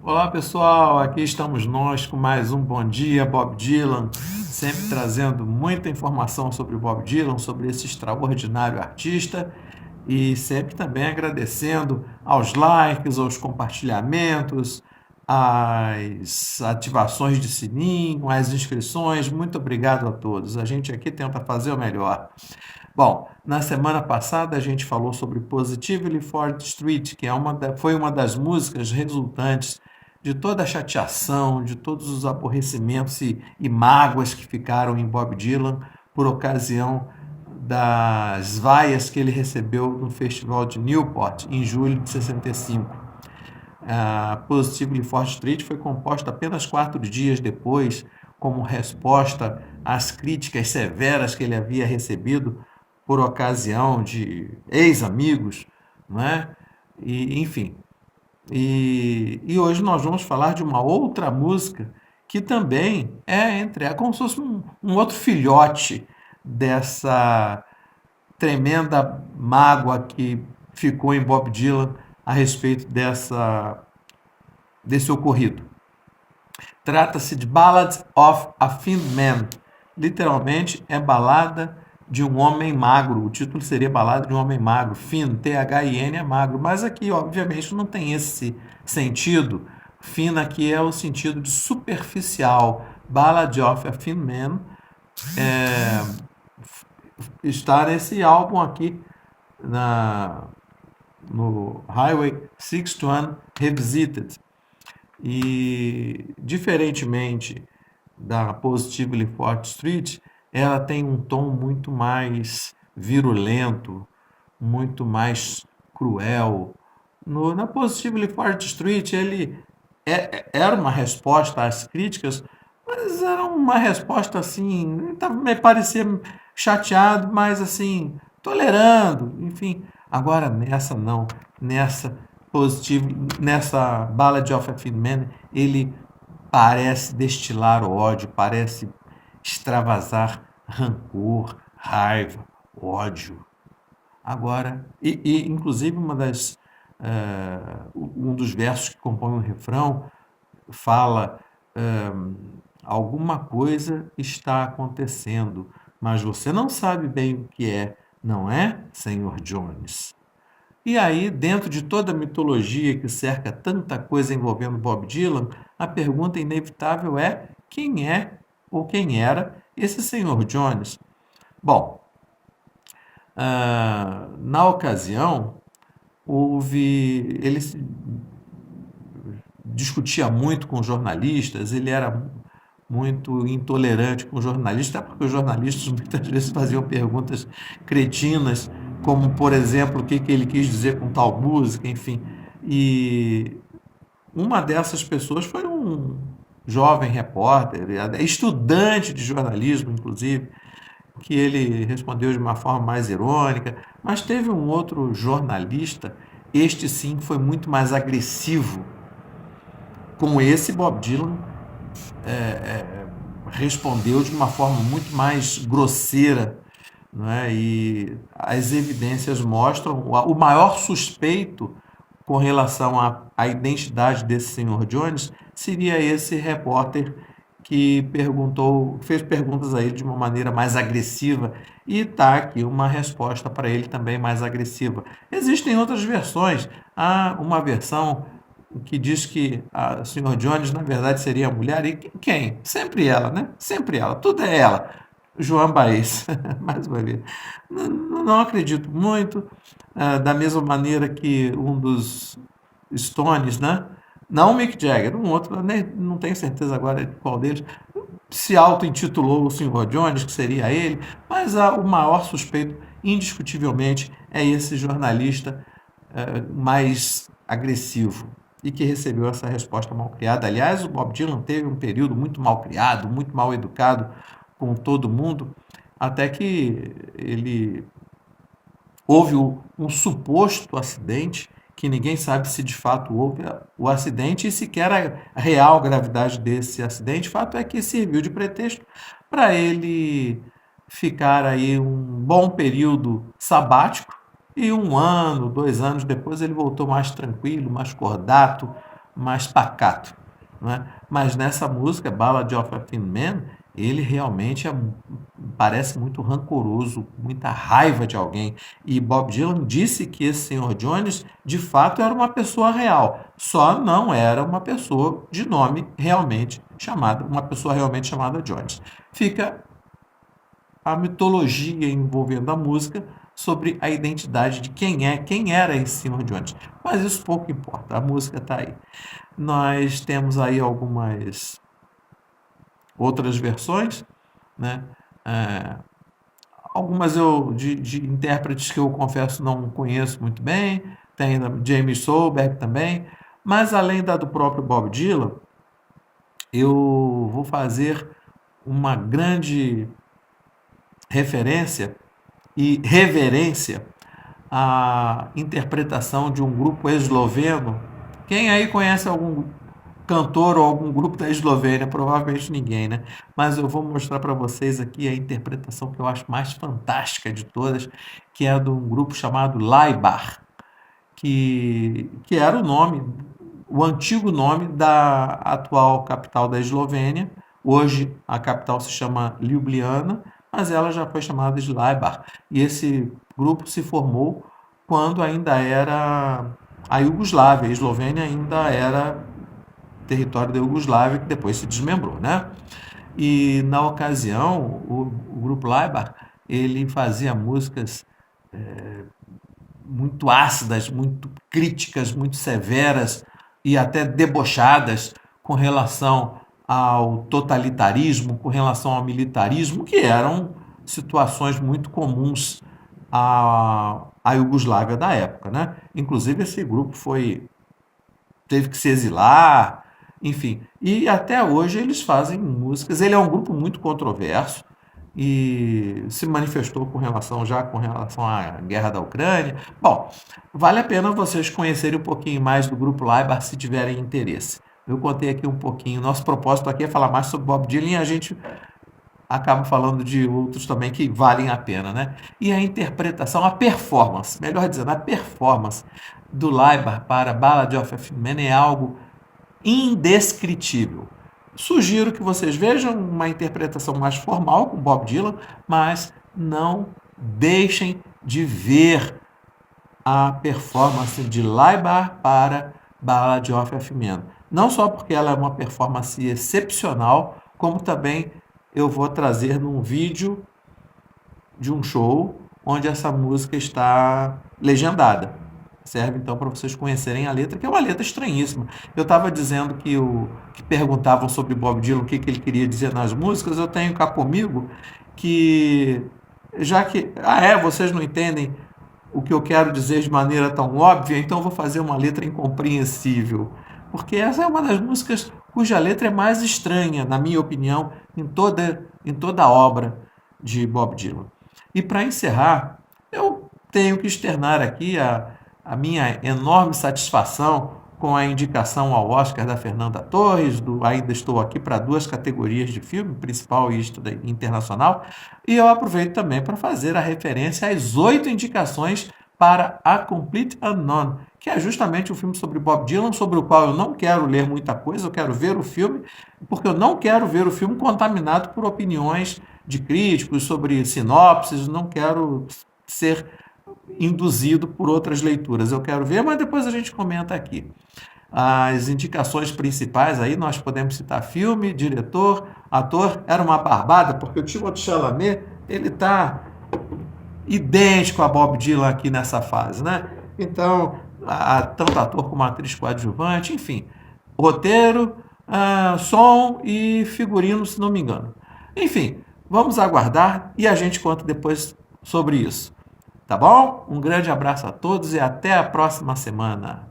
Olá pessoal, aqui estamos nós com mais um Bom Dia Bob Dylan, sempre trazendo muita informação sobre o Bob Dylan, sobre esse extraordinário artista e sempre também agradecendo aos likes, aos compartilhamentos, às ativações de sininho, às inscrições. Muito obrigado a todos. A gente aqui tenta fazer o melhor. Bom, na semana passada a gente falou sobre Positively 4th Street, que foi uma das músicas resultantes de toda a chateação, de todos os aborrecimentos e mágoas que ficaram em Bob Dylan por ocasião das vaias que ele recebeu no Festival de Newport em julho de 65. A Positively 4th Street foi composta apenas 4 dias depois, como resposta às críticas severas que ele havia recebido por ocasião de ex-amigos, não é? Enfim. E hoje nós vamos falar de uma outra música que também é como se fosse um outro filhote dessa tremenda mágoa que ficou em Bob Dylan a respeito desse ocorrido. Trata-se de Ballad of a Thin Man. Literalmente é balada de um homem magro. O título seria Balada de um Homem Magro. Thin, T-H-I-N é magro. Mas aqui, obviamente, não tem esse sentido. Thin aqui é o sentido de superficial. Ballad of a Thin Man está nesse álbum aqui no Highway 61 Revisited. E, diferentemente da Positively 4th Street, ela tem um tom muito mais virulento, muito mais cruel. Na Positively 4th Street, ele era uma resposta às críticas, mas era uma resposta assim, me parecia chateado, mas assim, tolerando, enfim. Agora nessa não, nessa positivo, nessa Ballad of a Thin Man, ele parece destilar ódio, parece extravasar rancor, raiva, ódio. Agora, inclusive um dos versos que compõe o refrão fala alguma coisa está acontecendo, mas você não sabe bem o que é, não é, Senhor Jones? E aí, dentro de toda a mitologia que cerca tanta coisa envolvendo Bob Dylan, a pergunta inevitável é quem é ou quem era esse Senhor Jones? Bom, na ocasião, ele discutia muito com jornalistas, ele era muito intolerante com jornalistas, até porque os jornalistas muitas vezes faziam perguntas cretinas, como, por exemplo, o que ele quis dizer com tal música, enfim. E uma dessas pessoas foi um jovem repórter, estudante de jornalismo, inclusive, que ele respondeu de uma forma mais irônica, mas teve um outro jornalista, este sim foi muito mais agressivo. Com esse, Bob Dylan respondeu de uma forma muito mais grosseira, não é? E as evidências mostram o maior suspeito com relação à identidade desse senhor Jones seria esse repórter que fez perguntas a ele de uma maneira mais agressiva e está aqui uma resposta para ele também mais agressiva. Existem outras versões. Há uma versão que diz que a Sr. Jones na verdade seria a mulher e quem? Sempre ela, né? Sempre ela. Tudo é ela. Joan Baez, mais uma vez. Não acredito muito, da mesma maneira que um dos Stones, né? Não o Mick Jagger, um outro, não tenho certeza agora de qual deles, se auto-intitulou o Sr. Jones, que seria ele, mas o maior suspeito, indiscutivelmente, é esse jornalista mais agressivo e que recebeu essa resposta mal criada. Aliás, o Bob Dylan teve um período muito mal criado, muito mal educado com todo mundo, até que houve um suposto acidente, que ninguém sabe se de fato houve o acidente e sequer a real gravidade desse acidente. O fato é que serviu de pretexto para ele ficar aí um bom período sabático e 1 ano, 2 anos depois ele voltou mais tranquilo, mais cordato, mais pacato, né? Mas nessa música, Ballad of a Thin Man, ele realmente parece muito rancoroso, muita raiva de alguém. E Bob Dylan disse que esse Sr. Jones, de fato, era uma pessoa real, só não era uma pessoa de nome realmente chamada, uma pessoa realmente chamada Jones. Fica a mitologia envolvendo a música sobre a identidade de quem era esse Sr. Jones. Mas isso pouco importa, a música está aí. Nós temos aí algumas outras versões, né? Algumas de intérpretes que eu confesso não conheço muito bem, tem James Solberg também, mas além da do próprio Bob Dylan, eu vou fazer uma grande referência e reverência à interpretação de um grupo esloveno. Quem aí conhece algum cantor ou algum grupo da Eslovênia? Provavelmente ninguém, né? Mas eu vou mostrar para vocês aqui a interpretação que eu acho mais fantástica de todas, que é de um grupo chamado Laibar, que era o nome, o antigo nome da atual capital da Eslovênia. Hoje a capital se chama Ljubljana, mas ela já foi chamada de Laibar. E esse grupo se formou quando ainda era a Iugoslávia. A Eslovênia ainda era território da Iugoslávia, que depois se desmembrou, né? E na ocasião, o grupo Laibar, ele fazia músicas muito ácidas, muito críticas, muito severas e até debochadas com relação ao totalitarismo, com relação ao militarismo, que eram situações muito comuns à Iugoslávia da época, né? Inclusive esse grupo teve que se exilar, enfim. E até hoje eles fazem músicas. Ele é um grupo muito controverso e se manifestou com relação à guerra da Ucrânia. Bom, vale a pena vocês conhecerem um pouquinho mais do grupo Laibar se tiverem interesse. Eu contei aqui um pouquinho. Nosso propósito aqui é falar mais sobre Bob Dylan e a gente acaba falando de outros também que valem a pena, né? E a interpretação, a performance, melhor dizendo, a performance do Laibar para Ballad of a Thin Man é algo indescritível. Sugiro que vocês vejam uma interpretação mais formal com Bob Dylan, mas não deixem de ver a performance de Laibar para Ballad of a Thin Man. Não só porque ela é uma performance excepcional, como também eu vou trazer num vídeo de um show onde essa música está legendada. Serve então para vocês conhecerem a letra, que é uma letra estranhíssima. Eu estava dizendo que perguntavam sobre Bob Dylan, o que ele queria dizer nas músicas. Eu tenho cá comigo que, já que, vocês não entendem o que eu quero dizer de maneira tão óbvia, então eu vou fazer uma letra incompreensível. Porque essa é uma das músicas cuja letra é mais estranha, na minha opinião, em toda a obra de Bob Dylan. E para encerrar, eu tenho que externar aqui a minha enorme satisfação com a indicação ao Oscar da Fernanda Torres, Ainda Estou Aqui, para 2 categorias de filme, principal e internacional, e eu aproveito também para fazer a referência às 8 indicações para A Complete Unknown, que é justamente um filme sobre Bob Dylan, sobre o qual eu não quero ler muita coisa, eu quero ver o filme, porque eu não quero ver o filme contaminado por opiniões de críticos sobre sinopses, não quero ser induzido por outras leituras. Eu quero ver, mas depois a gente comenta aqui. As indicações principais aí, nós podemos citar filme, diretor, ator. Era uma barbada, porque o Timothée Chalamet, ele está idêntico a Bob Dylan aqui nessa fase, né? Então, tanto ator como atriz coadjuvante, enfim. Roteiro, som e figurino, se não me engano. Enfim, vamos aguardar e a gente conta depois sobre isso. Tá bom? Um grande abraço a todos e até a próxima semana.